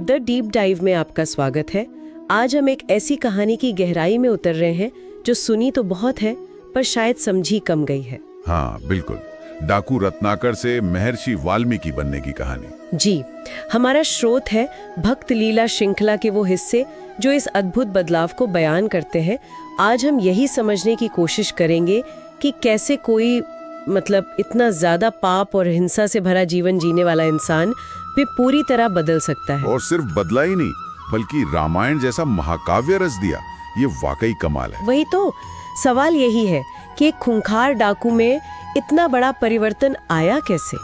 The deep dive में आपका स्वागत है। आज हम एक ऐसी कहानी की गहराई में उतर रहे हैं जो सुनी तो बहुत है पर शायद समझी कम गई है। हाँ बिल्कुल, डाकू रत्नाकर से महर्षि वाल्मीकि बनने की कहानी। जी, हमारा स्रोत है भक्त लीला श्रृंखला के वो हिस्से जो इस अद्भुत बदलाव को बयान करते हैं। आज हम यही समझने की कोशिश करेंगे कि कैसे कोई इतना ज्यादा पाप और हिंसा से भरा जीवन जीने वाला इंसान भी पूरी तरह बदल सकता है। और सिर्फ बदला ही नहीं, बल्कि रामायण जैसा महाकाव्य रच दिया। ये वाकई कमाल है। वही तो सवाल यही है कि एक खूंखार डाकू में इतना बड़ा परिवर्तन आया कैसे।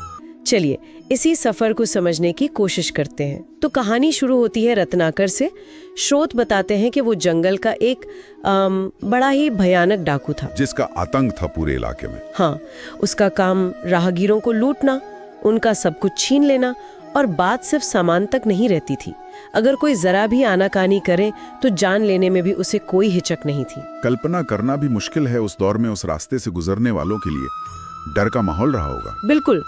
चलिए इसी सफर को समझने की कोशिश करते हैं। तो कहानी शुरू होती है रत्नाकर से। स्रोत बताते हैं कि वो जंगल का एक बड़ा ही भयानक डाकू था, जिसका आतंक था पूरे इलाके में। हाँ, उसका काम राहगीरों को लूटना, उनका सब कुछ छीन लेना, और बात सिर्फ सामान तक नहीं रहती थी। अगर कोई जरा भी आनाकानी करे तो जान लेने में भी उसे कोई हिचक नहीं थी। कल्पना करना भी मुश्किल है उस दौर में उस रास्ते से गुजरने वालों के लिए डर का माहौल रहा होगा। बिल्कुल,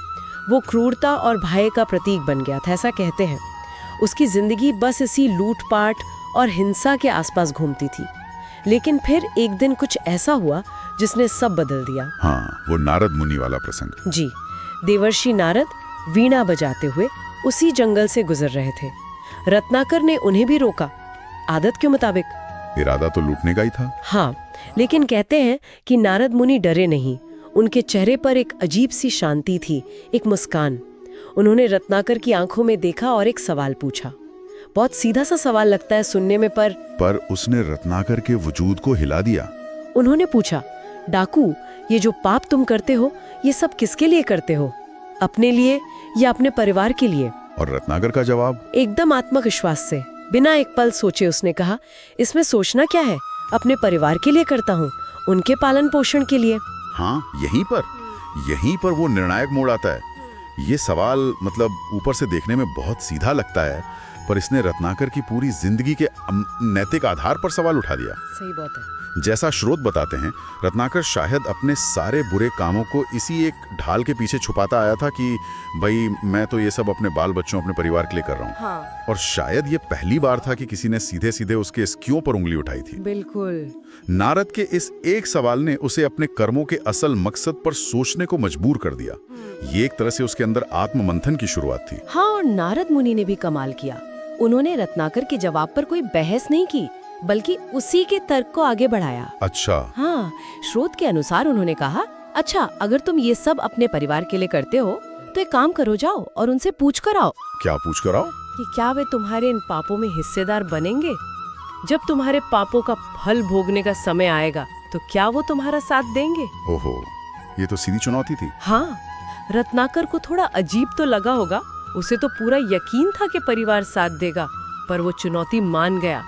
वो क्रूरता और भय का प्रतीक बन गया था, ऐसा कहते हैं। उसकी जिंदगी बस इसी लूटपाट और हिंसा के आसपास घूमती थी। लेकिन फिर एक दिन कुछ ऐसा हुआ जिसने सब बदल दिया। हाँ, वो नारद मुनि वाला प्रसंग। जी, देवर्षि नारद वीणा बजाते हुए उसी जंगल से गुजर रहे थे। रत्नाकर ने उन्हें भी रोका, आदत के मुताबिक। इरादा तो लूटने का ही था। हाँ, लेकिन कहते हैं कि नारद मुनि डरे नहीं। उनके चेहरे पर एक अजीब सी शांति थी, एक मुस्कान। उन्होंने रत्नाकर की आंखों में देखा और एक सवाल पूछा। बहुत सीधा सा सवाल लगता है सुनने में, पर उसने रत्नाकर के वजूद को हिला दिया। उन्होंने पूछा, डाकू, ये जो पाप तुम करते हो, ये सब किसके लिए करते हो? अपने लिए या अपने परिवार के लिए? और रत्नाकर का जवाब एकदम आत्मविश्वास से, बिना एक पल सोचे उसने कहा, इसमें सोचना क्या है, अपने परिवार के लिए करता हूँ, उनके पालन पोषण के लिए। हाँ, यहीं पर वो निर्णायक मोड़ आता है। ये सवाल ऊपर से देखने में बहुत सीधा लगता है, पर इसने रत्नाकर की पूरी जिंदगी के नैतिक आधार पर सवाल उठा दिया। सही बात है। जैसा स्रोत बताते हैं, रत्नाकर शायद अपने सारे बुरे कामों को इसी एक ढाल के पीछे छुपाता आया था कि भाई मैं तो ये सब अपने बाल बच्चों, अपने परिवार के लिए कर रहा हूँ। हाँ। और शायद ये पहली बार था कि किसी ने सीधे सीधे उसके इस क्यों पर उंगली उठाई थी। बिल्कुल। नारद के इस एक सवाल ने उसे अपने कर्मों के असल मकसद पर सोचने को मजबूर कर दिया। ये एक तरह से उसके अंदर आत्ममंथन की शुरुआत थी। हाँ, और नारद मुनि ने भी कमाल किया। उन्होंने रत्नाकर के जवाब पर कोई बहस नहीं की, बल्कि उसी के तर्क को आगे बढ़ाया। अच्छा। हाँ, स्रोत के अनुसार उन्होंने कहा, अच्छा, अगर तुम ये सब अपने परिवार के लिए करते हो तो एक काम करो, जाओ और उनसे पूछ कर आओ। क्या पूछ कर आओ? कि क्या वे तुम्हारे इन पापों में हिस्सेदार बनेंगे? जब तुम्हारे पापों का फल भोगने का समय आएगा तो क्या वो तुम्हारा साथ देंगे? ओहो, ये तो सीधी चुनौती थी। हाँ, रत्नाकर को थोड़ा अजीब तो लगा होगा। उसे तो पूरा यकीन था कि परिवार साथ देगा, पर वो चुनौती मान गया।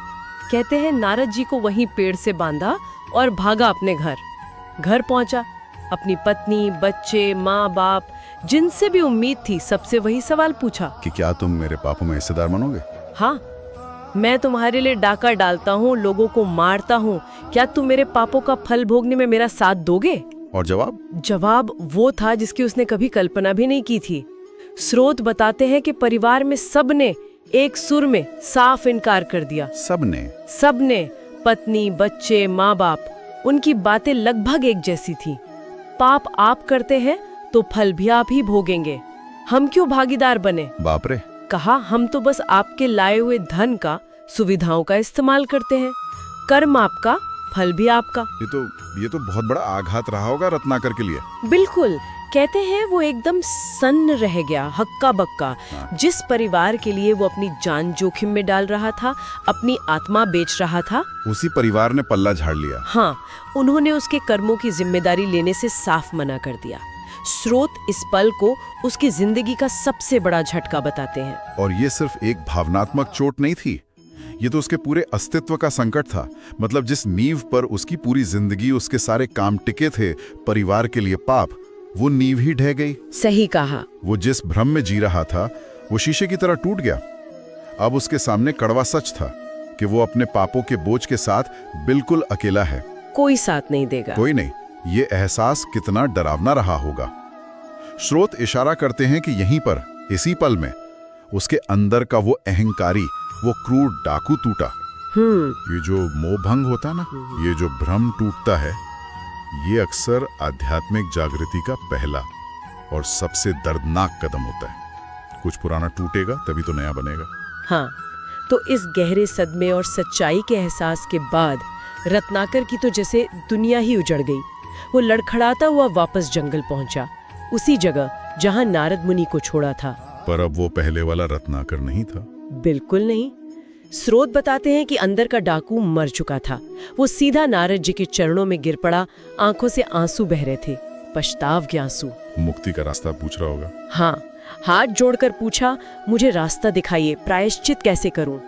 कहते हैं नारद जी को वहीं पेड़ से बांधा और भागा अपने घर। घर पहुंचा, अपनी पत्नी, बच्चे, माँ बाप, जिनसे भी उम्मीद थी, सबसे वही सवाल पूछा कि क्या तुम मेरे पापों में हिस्सेदार बनोगे? हाँ, मैं तुम्हारे लिए डाका डालता हूँ, लोगों को मारता हूँ, क्या तुम मेरे पापों का फल भोगने में मेरा साथ दोगे? और जवाब वो था जिसकी उसने कभी कल्पना भी नहीं की थी। स्रोत बताते हैं कि परिवार में सबने एक सुर में साफ इनकार कर दिया। सबने, पत्नी, बच्चे, माँ बाप, उनकी बातें लगभग एक जैसी थी। पाप आप करते हैं तो फल भी आप ही भोगेंगे, हम क्यों भागीदार बने? बाप रे। कहा, हम तो बस आपके लाए हुए धन का, सुविधाओं का इस्तेमाल करते हैं, कर्म आपका, फल भी आपका। ये तो बहुत बड़ा आघात रहा होगा रत्नाकर के लिए। बिल्कुल, कहते हैं वो एकदम सन्न रह गया, हक्का बक्का। हाँ। जिस परिवार के लिए वो अपनी जान जोखिम में डाल रहा था, अपनी आत्मा बेच रहा था, उसी परिवार ने पल्ला झाड़ लिया। हाँ, उन्होंने उसके कर्मों की जिम्मेदारी लेने से साफ मना कर दिया। स्रोत इस पल को उसकी जिंदगी का सबसे बड़ा झटका बताते हैं। और ये सिर्फ एक भावनात्मक चोट नहीं थी, ये तो उसके पूरे अस्तित्व का संकट था। जिस नींव पर उसकी पूरी जिंदगी, उसके सारे काम टिके थे, परिवार के लिए पाप, वो नींव ही ढह गई। सही कहा। वो जिस भ्रम में जी रहा था वो शीशे की तरह टूट गया। अब उसके सामने कड़वा सच था कि वो अपने पापों के बोझ के साथ बिल्कुल अकेला है। कोई साथ नहीं देगा। कोई नहीं। ये एहसास कितना डरावना रहा होगा। स्रोत इशारा करते हैं कि यहीं पर, इसी पल में उसके अंदर का वो अहंकारी, वो क्रूर डाकू टूटा। ये जो मोहभंग होता ना, ये जो भ्रम टूटता है, ये अक्सर आध्यात्मिक जागृति का पहला और सबसे दर्दनाक कदम होता है। कुछ पुराना टूटेगा तभी तो नया बनेगा। हाँ, तो इस गहरे सदमे और सच्चाई के एहसास के बाद रत्नाकर की तो जैसे दुनिया ही उजड़ गई। वो लड़खड़ाता हुआ वापस जंगल पहुंचा, उसी जगह जहां नारद मुनि को छोड़ा था। पर अब वो पहले वाला रत्नाकर नहीं था। बिल्कुल नहीं। स्रोत बताते हैं कि अंदर का डाकू मर चुका था। वो सीधा नारद जी के चरणों में गिर पड़ा, आंखों से आंसू बह रहे थे, पछताव के आंसू। मुक्ति का रास्ता पूछ रहा होगा। हाँ, हाथ जोड़कर पूछा, मुझे रास्ता दिखाइए, प्रायश्चित कैसे करूं?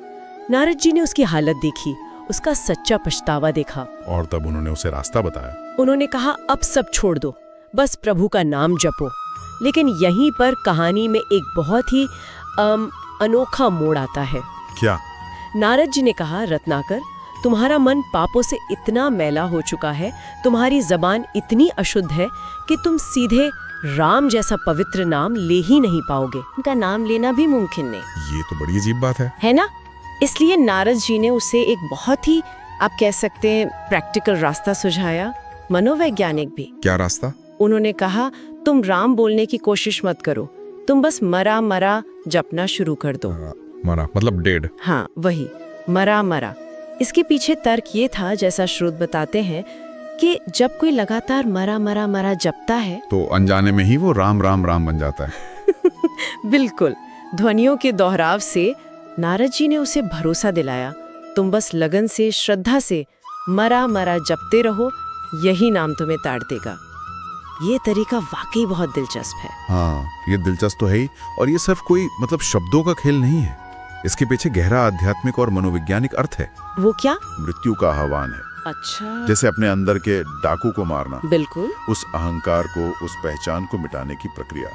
नारद जी ने उसकी हालत देखी, उसका सच्चा पछतावा देखा। और तब उन्होंने उसे रास्ता बताया। उन्होंने कहा, अब सब छोड़ दो, बस प्रभु का नाम जपो। लेकिन यहीं पर कहानी में एक बहुत ही अनोखा मोड़ आता है। क्या? नारद जी ने कहा, रत्नाकर, तुम्हारा मन पापों से इतना मैला हो चुका है, तुम्हारी जबान इतनी अशुद्ध है कि तुम सीधे राम जैसा पवित्र नाम ले ही नहीं पाओगे। उनका नाम लेना भी मुमकिन नहीं। ये तो बड़ी अजीब बात है ना? इसलिए नारद जी ने उसे एक बहुत ही, आप कह सकते हैं, प्रैक्टिकल रास्ता सुझाया, मनोवैज्ञानिक भी। क्या रास्ता? उन्होंने कहा, तुम राम बोलने की कोशिश मत करो, तुम बस मरा मरा जपना शुरू कर दो। मरा मतलब डेड? हाँ, वही, मरा मरा। इसके पीछे तर्क ये था, जैसा स्रोत बताते हैं, कि जब कोई लगातार मरा मरा मरा जपता है तो अनजाने में ही वो राम राम राम बन जाता है। बिल्कुल। ध्वनियों के दोहराव से नारद जी ने उसे भरोसा दिलाया, तुम बस लगन से, श्रद्धा से मरा मरा जपते रहो, यही नाम तुम्हें ताड़ देगा। ये तरीका वाकई बहुत दिलचस्प है। हाँ, ये दिलचस्प तो है ही, और ये सिर्फ कोई मतलब शब्दों का खेल नहीं है। इसके पीछे गहरा आध्यात्मिक और मनोवैज्ञानिक अर्थ है। वो क्या? मृत्यु का आह्वान है। अच्छा। जैसे अपने अंदर के डाकू को मारना। बिल्कुल। उस अहंकार को, उस पहचान को मिटाने की प्रक्रिया।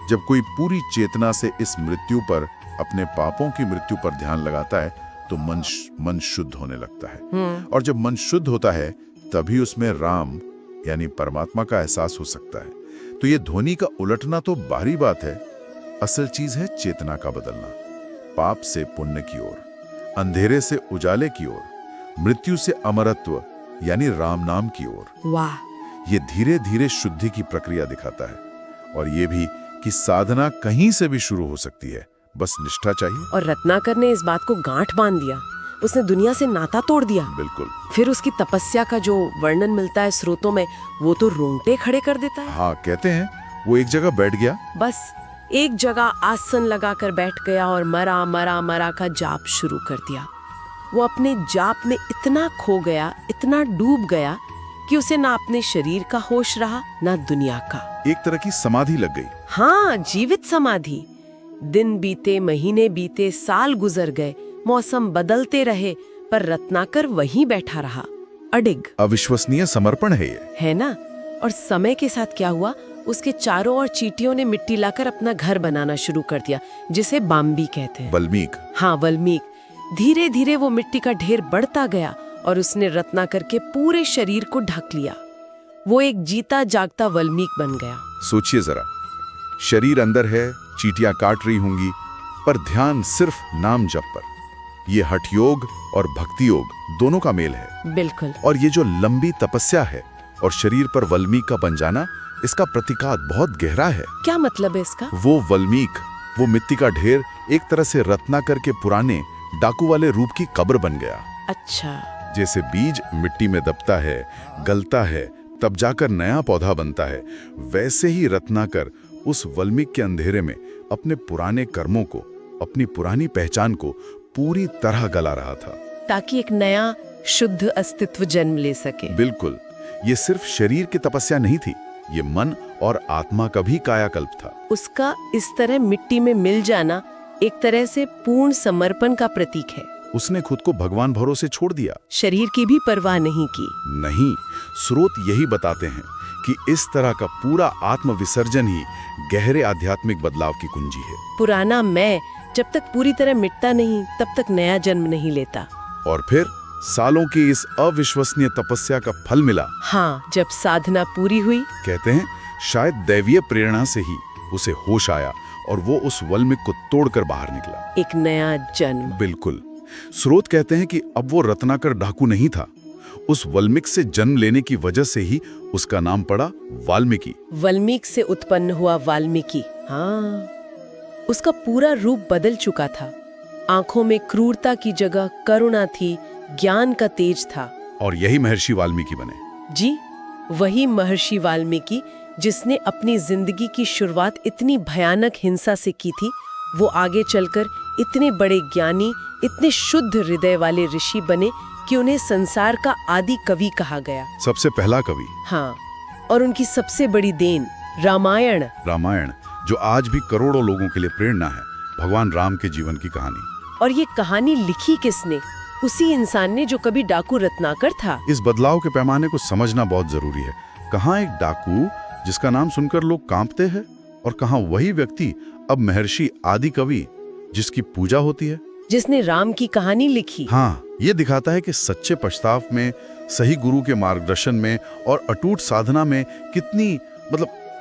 जब कोई पूरी चेतना से इस मृत्यु पर, अपने पापों की मृत्यु पर ध्यान लगाता है, तो मन शुद्ध होने लगता है। और जब मन शुद्ध होता है, तभी उसमें राम यानी परमात्मा का एहसास हो सकता है। तो ये ध्वनि का उलटना तो बाहरी बात है, असल चीज है चेतना का बदलना। पाप से पुण्य की ओर, अंधेरे से उजाले की ओर, मृत्यु से अमरत्व यानी राम नाम की ओर। वाह! ये धीरे धीरे शुद्धि की प्रक्रिया दिखाता है, और ये भी कि साधना कहीं से भी शुरू हो सकती है, बस निष्ठा चाहिए। और रत्नाकर ने इस बात को गांठ बांध दिया, उसने दुनिया से नाता तोड़ दिया। बिल्कुल। फिर उसकी तपस्या का जो वर्णन मिलता है स्रोतों में, वो तो रोंगटे खड़े कर देता है। हाँ, कहते हैं वो एक जगह बैठ गया, बस एक जगह आसन लगाकर बैठ गया और मरा मरा मरा का जाप शुरू कर दिया। वो अपने जाप में इतना खो गया, इतना डूब गया कि उसे ना अपने शरीर का होश रहा, ना दुनिया का। एक तरह की समाधि लग गई। हाँ, जीवित समाधि। दिन बीते, महीने बीते, साल गुजर गए, मौसम बदलते रहे, पर रत्नाकर वहीं बैठा रहा, अडिग। अविश्वसनीय समर्पण है ये, है ना? और समय के साथ क्या हुआ, उसके चारों ओर चींटियों ने मिट्टी लाकर अपना घर बनाना शुरू कर दिया, जिसे बाम्बी कहते हैं। वल्मीक। हाँ, वल्मीक। धीरे धीरे वो मिट्टी का ढेर बढ़ता गया और उसने रत्नाकर के पूरे शरीर को ढक लिया। वो एक जीता जागता वल्मीक बन गया। सोचिए जरा, शरीर अंदर है, चींटियां काट रही होंगी, पर ध्यान सिर्फ नाम जप पर। ये हठ योग और भक्ति योग दोनों का मेल है। बिल्कुल। और ये जो लंबी तपस्या है और शरीर पर वल्मीक का बन जाना, इसका प्रतीकात बहुत गहरा है। क्या मतलब है इसका? वो वल्मीक, वो मिट्टी का ढेर एक तरह से रत्नाकर के पुराने डाकू वाले रूप की कब्र बन गया। अच्छा। जैसे बीज मिट्टी में दबता है, गलता है, तब जाकर नया पौधा बनता है, वैसे ही रत्नाकर उस वल्मीक के अंधेरे में अपने पुराने कर्मों को, अपनी पुरानी पहचान को पूरी तरह गला रहा था, ताकि एक नया शुद्ध अस्तित्व जन्म ले सके। बिल्कुल। ये सिर्फ शरीर की तपस्या नहीं थी, ये मन और आत्मा का भी कायाकल्प था। उसका इस तरह मिट्टी में मिल जाना एक तरह से पूर्ण समर्पण का प्रतीक है। उसने खुद को भगवान भरोसे छोड़ दिया, शरीर की भी परवाह नहीं की। नहीं, स्रोत यही बताते हैं कि इस तरह का पूरा आत्मविसर्जन ही गहरे आध्यात्मिक बदलाव की कुंजी है। पुराना मैं जब तक पूरी तरह मिटता नहीं, तब तक नया जन्म नहीं लेता। और फिर सालों की इस अविश्वसनीय तपस्या का फल मिला। हाँ, जब साधना पूरी हुई, कहते हैं शायद दैवीय प्रेरणा से ही उसे होश आया और वो उस वल्मीक को तोड़कर बाहर निकला। एक नया जन्म। बिल्कुल। स्रोत कहते हैं कि अब वो रत्नाकर डाकू नहीं था। उस वल्मीक से जन्म लेने की वजह से ही उसका नाम पड़ा वाल्मीकि। वल्मीक से उत्पन्न हुआ वाल्मीकि। हाँ, उसका पूरा रूप बदल चुका था। आंखों में क्रूरता की जगह करुणा थी, ज्ञान का तेज था। और यही महर्षि वाल्मीकि बने। जी, वही महर्षि वाल्मीकि जिसने अपनी जिंदगी की शुरुआत इतनी भयानक हिंसा से की थी, वो आगे चलकर इतने बड़े ज्ञानी, इतने शुद्ध हृदय वाले ऋषि बने कि उन्हें संसार का आदि कवि कहा गया। सबसे पहला कवि। हाँ, और उनकी सबसे बड़ी देन रामायण। रामायण, जो आज भी करोड़ों लोगों के लिए प्रेरणा है, भगवान राम के जीवन की कहानी। और ये कहानी लिखी किसने? उसी इंसान ने जो कभी डाकू रत्नाकर था। इस बदलाव के पैमाने को समझना बहुत जरूरी है। कहाँ एक डाकू जिसका नाम सुनकर लोग कांपते हैं, और कहाँ वही व्यक्ति अब महर्षि आदि कवि जिसकी पूजा होती है, जिसने राम की कहानी लिखी। हाँ, ये दिखाता है कि सच्चे पश्चाताप में, सही गुरु के मार्गदर्शन में और अटूट साधना में कितनी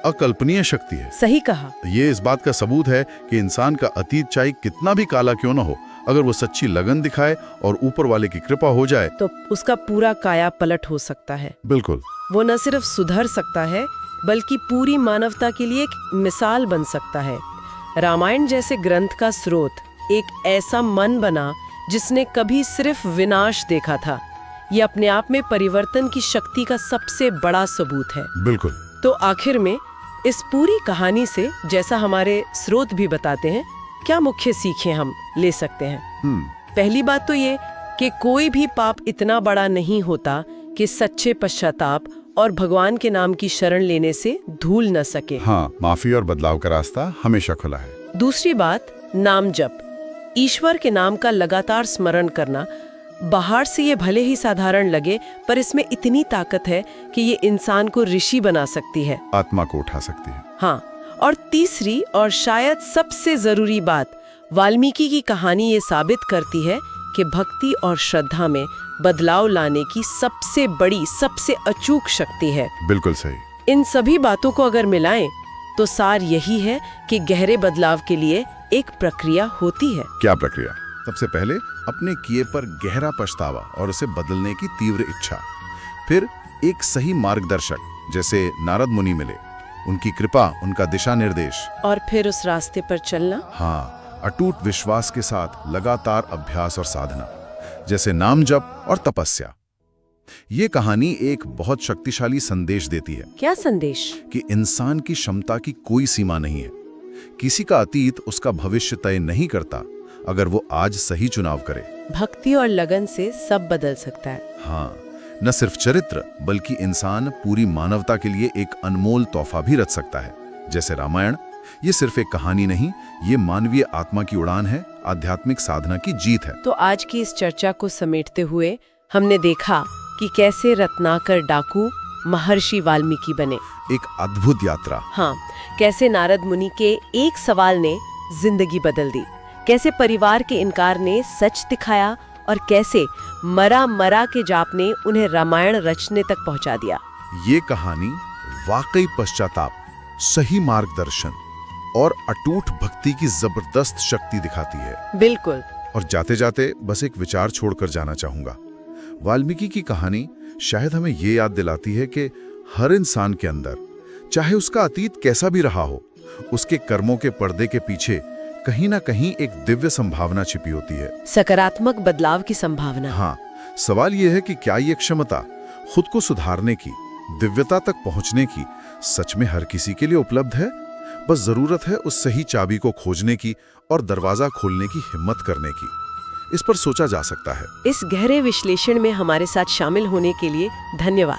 अकल्पनीय शक्ति है। सही कहा। ये इस बात का सबूत है कि इंसान का अतीत चाहे कितना भी काला क्यों न हो, अगर वो सच्ची लगन दिखाए और ऊपर वाले की कृपा हो जाए तो उसका पूरा काया पलट हो सकता है। बिल्कुल। वो न सिर्फ सुधर सकता है, बल्कि पूरी मानवता के लिए एक मिसाल बन सकता है। रामायण जैसे ग्रंथ का स्रोत एक ऐसा मन बना जिसने कभी सिर्फ विनाश देखा था। ये अपने आप में परिवर्तन की शक्ति का सबसे बड़ा सबूत है। बिल्कुल। तो आखिर में इस पूरी कहानी से, जैसा हमारे स्रोत भी बताते हैं, क्या मुख्य सीखें हम ले सकते हैं? पहली बात तो ये कि कोई भी पाप इतना बड़ा नहीं होता कि सच्चे पश्चाताप और भगवान के नाम की शरण लेने से धूल न सके। हाँ, माफी और बदलाव का रास्ता हमेशा खुला है। दूसरी बात, नाम जप, ईश्वर के नाम का लगातार स्मरण करना। बाहर से ये भले ही साधारण लगे, पर इसमें इतनी ताकत है कि ये इंसान को ऋषि बना सकती है, आत्मा को उठा सकती है। हाँ, और तीसरी और शायद सबसे जरूरी बात, वाल्मीकि की कहानी ये साबित करती है कि भक्ति और श्रद्धा में बदलाव लाने की सबसे बड़ी, सबसे अचूक शक्ति है। बिल्कुल सही। इन सभी बातों को अगर मिलाएं तो सार यही है कि गहरे बदलाव के लिए एक प्रक्रिया होती है। क्या प्रक्रिया? सबसे पहले अपने किए पर गहरा पछतावा और उसे बदलने की तीव्र इच्छा, फिर एक सही मार्गदर्शक जैसे नारद मुनि मिले, उनकी कृपा, उनका दिशा निर्देश, और फिर उस रास्ते पर चलना। हाँ, अटूट विश्वास के साथ लगातार अभ्यास और साधना, जैसे नाम जप और तपस्या। ये कहानी एक बहुत शक्तिशाली संदेश देती है। क्या संदेश? कि इंसान की क्षमता की कोई सीमा नहीं है। किसी का अतीत उसका भविष्य तय नहीं करता, अगर वो आज सही चुनाव करे। भक्ति और लगन से सब बदल सकता है। हाँ, न सिर्फ चरित्र, बल्कि इंसान पूरी मानवता के लिए एक अनमोल तोहफा भी रच सकता है। जैसे रामायण, ये सिर्फ एक कहानी नहीं, ये मानवीय आत्मा की उड़ान है, आध्यात्मिक साधना की जीत है। तो आज की इस चर्चा को समेटते हुए हमने देखा कि कैसे रत्नाकर डाकू महर्षि वाल्मीकि बने। एक अद्भुत यात्रा। हाँ, कैसे नारद मुनि के एक सवाल ने जिंदगी बदल दी, कैसे परिवार के इनकार ने सच दिखाया, और कैसे मरा मरा के जाप ने उन्हें रामायण रचने तक पहुंचा दिया। ये कहानी वाकई पश्चाताप, सही मार्गदर्शन और अटूट भक्ति की जबरदस्त शक्ति दिखाती है। बिल्कुल। और जाते जाते बस एक विचार छोड़कर जाना चाहूंगा। वाल्मीकि की कहानी शायद हमें ये याद दिलाती है कि हर इंसान के अंदर, चाहे उसका अतीत कैसा भी रहा हो, उसके कर्मों के पर्दे के पीछे कहीं ना कहीं एक दिव्य संभावना छिपी होती है, सकारात्मक बदलाव की संभावना। हाँ, सवाल यह है कि क्या ये क्षमता खुद को सुधारने की, दिव्यता तक पहुंचने की सच में हर किसी के लिए उपलब्ध है? बस जरूरत है उस सही चाबी को खोजने की और दरवाजा खोलने की हिम्मत करने की। इस पर सोचा जा सकता है। इस गहरे विश्लेषण में हमारे साथ शामिल होने के लिए धन्यवाद।